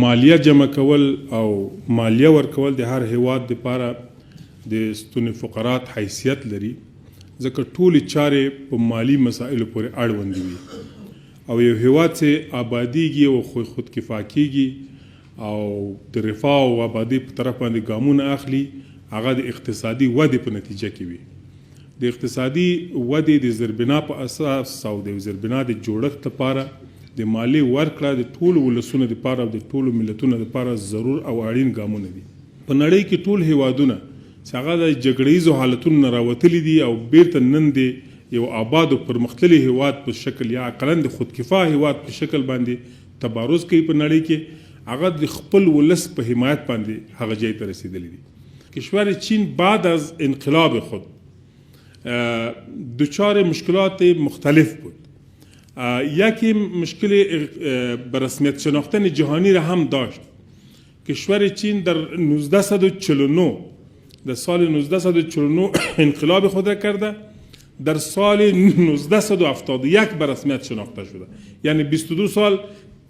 مالیه جمع کول او مالیه ورکول د هر هیواد لپاره د ستون فقرات حیثیت لري، ځکه ټولې چارې په مالی مسایلو پورې اړوند وي او یو هیواد چې آبادیږي او خودکفا کیږي او د رفاه او آبادی په طرف باندې ګامونه اخلي، هغه د اقتصادي ودې په نتیجه کې وي. د اقتصادي ودې د زیربنا په اساس او د زیربنا د جوړښت لپاره د مالی ورکړه د ټولو ولسونو لپاره او د ټولو ملتونو لپاره ضرور او اړین ګامونه دي. په نړۍ کې ټول هیوادونه چې هغه د جګړه ییزو حالتونو نه راوتلي دي او بیرته نن د یو آباد او پرمختللي هیواد په شکل یا اقلا د خودکفا هیواد په شکل باندې تبارز کوي په نړۍ کې، هغه د خپل ولس په حمایت باندې هغه ځای ته رسیدلی دي. کشور چین بعد از انقلاب خود دچار مشکلات مختلف بود. یکی مشکل به رسمیت شناختن جهانی را هم داشت. کشور چین در 1949 در سال 1949 انقلاب خود را کرده، در سال 1971 به رسمیت شناخته شده. یعنی 22 سال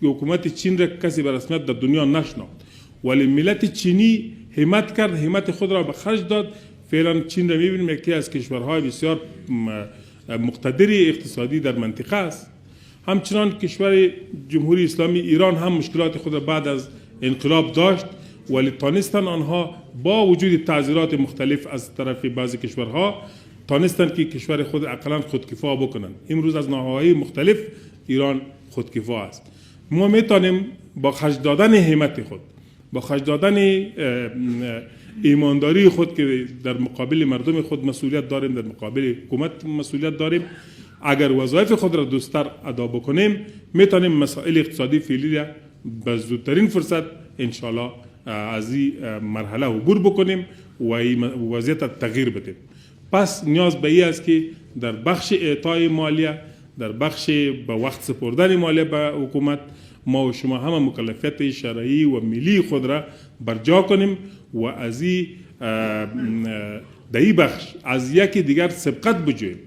حکومت چین را کسی به رسمیت در دنیا نشناخت، ولی ملت چینی همت کرد، همت خود را به خرج داد. فعلا چین را میبینیم یکی از کشورهای بسیار مقتدر اقتصادی در منطقه است. همچنان کشور جمهوری اسلامی ایران هم مشکلات خود را بعد از انقلاب داشت، ولی تانستن آنها با وجود تعذیرات مختلف از طرف بعضی کشورها تانستن که کشور خود اقلا خودکفا بکنن. امروز از ناحیه‌های مختلف ایران خودکفا است. ما میتونیم با خرج دادن همت خود، با خرج دادن ایمانداری خود که در مقابل مردم خود مسئولیت داریم، در مقابل حکومت مسئولیت داریم، اگر وظایف خود را درست‌تر ادا بکنیم میتونیم مسائل اقتصادی فعلی را به زودترین فرصت انشالله از این مرحله عبور بکنیم و وضعیت تغییر بدیم. پس نیاز به این است که در بخش اعطای مالیه، در بخش به وقت سپردن مالیه به حکومت، ما و شما همه مکلفیت شرعی و ملی خود را برجا کنیم و از این بخش از یکی دیگر سبقت بجویم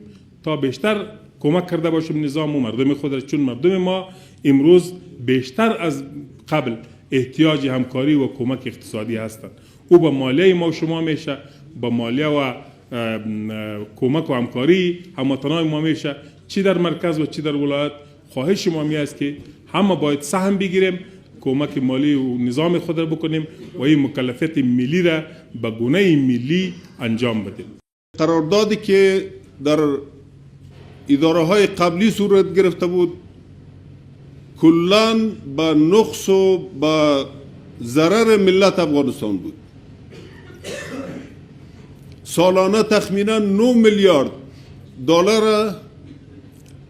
تا بیشتر کمک کرده باشیم نظام و مردم خود را، چون مردم ما امروز بیشتر از قبل احتیاج همکاری و کمک اقتصادی هستند. او با مالیه ما و شما میشه، با مالیه و کمک و همکاری هموطنان ما میشه، چی در مرکز و چی در ولایت. خواهش ما می است که همه باید سهم بگیریم، کمک مالی و نظام خود را بکنیم و این مکلفیت ملی را به گونه ملی انجام بدیم. قراردادی که در اداره های قبلی صورت گرفته بود کلاً با نقص و با ضرر ملت افغانستان بود. سالانه تخمینا 9 میلیارد دلار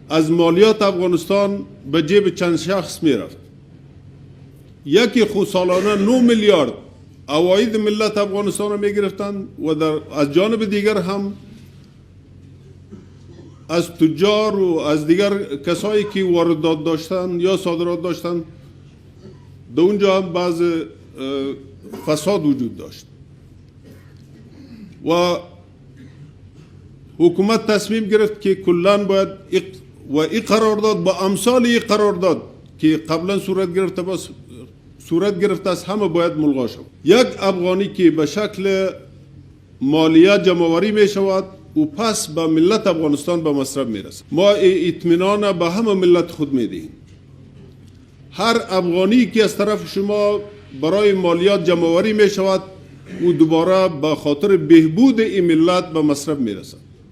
از مالیات افغانستان به جیب چند شخص می رفت. یکی خود سالانه 9 میلیارد عواید ملت افغانستان را می گرفتند و از جانب دیگر هم از تجار و از دیگر کسایی که واردات داشتند یا صادرات داشتند در اونجا هم بعض فساد وجود داشت و حکومت تصمیم گرفت که کلاً باید این قرارداد با امثال این قرارداد که قبلا صورت گرفته است همه باید ملغا شود. یک افغانی که به شکل مالیه جمع‌آوری می شود و پس به ملت افغانستان به مصرف می رسد. ما اطمینان به همه ملت خود می دهیم. هر افغانی که از طرف شما برای مالیات جمع‌آوری می شود و دوباره به خاطر بهبود این ملت به مصرف می رسد.